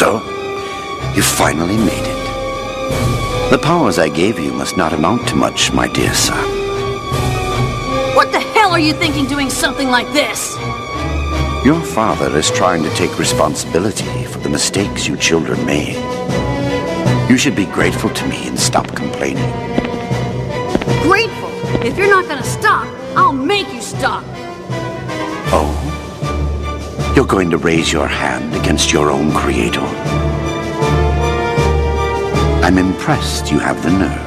So, you finally made it. The powers I gave you must not amount to much, my dear son. What the hell are you thinking doing something like this? Your father is trying to take responsibility for the mistakes you children made. You should be grateful to me and stop complaining. Grateful? If you're not gonna stop, I'll make you stop. Oh? You're going to raise your hand against your own creator? I'm impressed you have the nerve.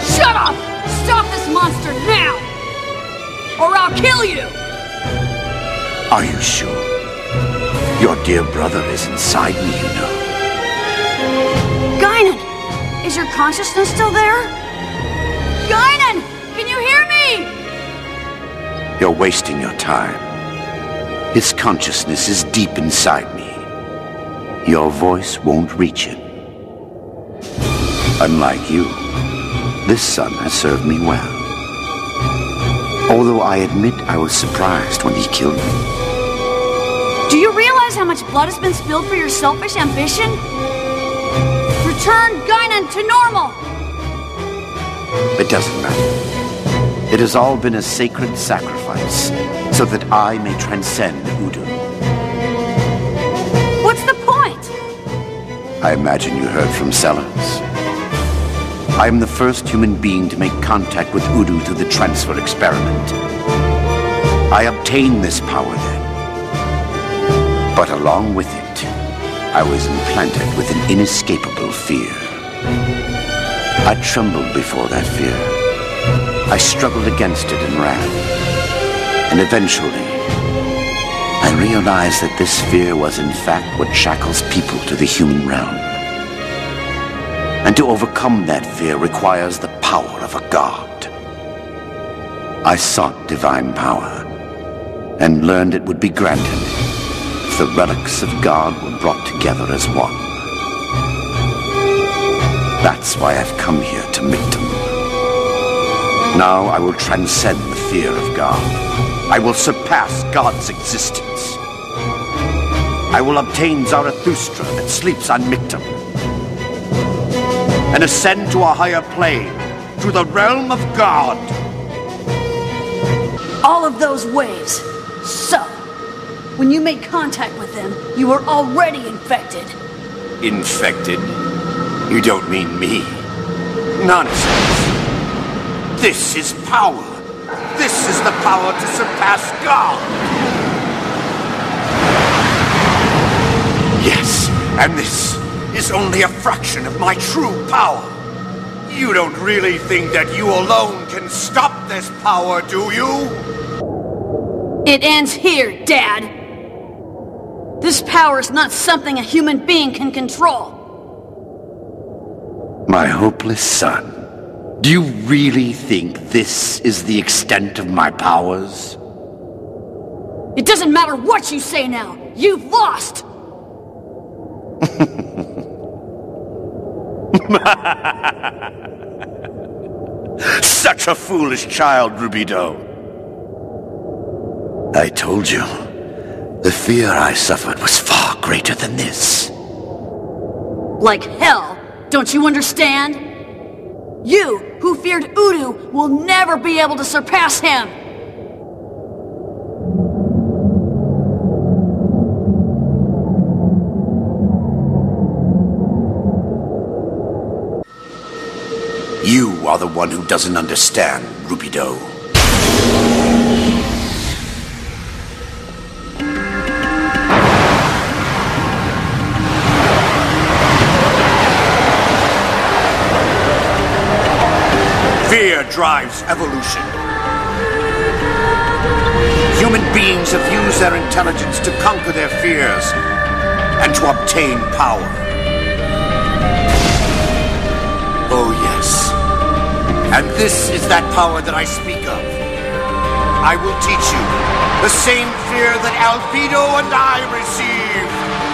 Shut up! Stop this monster now! Or I'll kill you! Are you sure? Your dear brother is inside me, you know. Guinan! Is your consciousness still there? Guinan! Can you hear me? You're wasting your time. His consciousness is deep inside me. Your voice won't reach him. Unlike you, this son has served me well. Although I admit I was surprised when he killed me. Do you realize how much blood has been spilled for your selfish ambition? Return Guinan to normal! It doesn't matter. It has all been a sacred sacrifice, so that I may transcend Udu. What's the point? I imagine you heard from Sellers. I am the first human being to make contact with Udu through the transfer experiment. I obtained this power then. But along with it, I was implanted with an inescapable fear. I trembled before that fear. I struggled against it and ran. And eventually, I realized that this fear was in fact what shackles people to the human realm. And to overcome that fear requires the power of a god. I sought divine power, and learned it would be granted if the relics of God were brought together as one. That's why I've come here to Mictum. Now I will transcend the fear of God. I will surpass God's existence. I will obtain Zarathustra that sleeps on Mictum, and ascend to a higher plane, to the realm of God. All of those ways. So, when you made contact with them, you were already infected. Infected? You don't mean me. Nonsense. This is power. This is the power to surpass God. Yes, and this is only a fraction of my true power. You don't really think that you alone can stop this power, do you? It ends here, Dad. This power is not something a human being can control. My hopeless son, do you really think this is the extent of my powers? It doesn't matter what you say now. You've lost! Such a foolish child, Rubido. I told you, the fear I suffered was far greater than this. Like hell, don't you understand? You, who feared Udu, will never be able to surpass him! You are the one who doesn't understand, Rubido. Fear drives evolution. Human beings have used their intelligence to conquer their fears and to obtain power. Oh, yes. And this is that power that I speak of. I will teach you the same fear that Albedo and I received.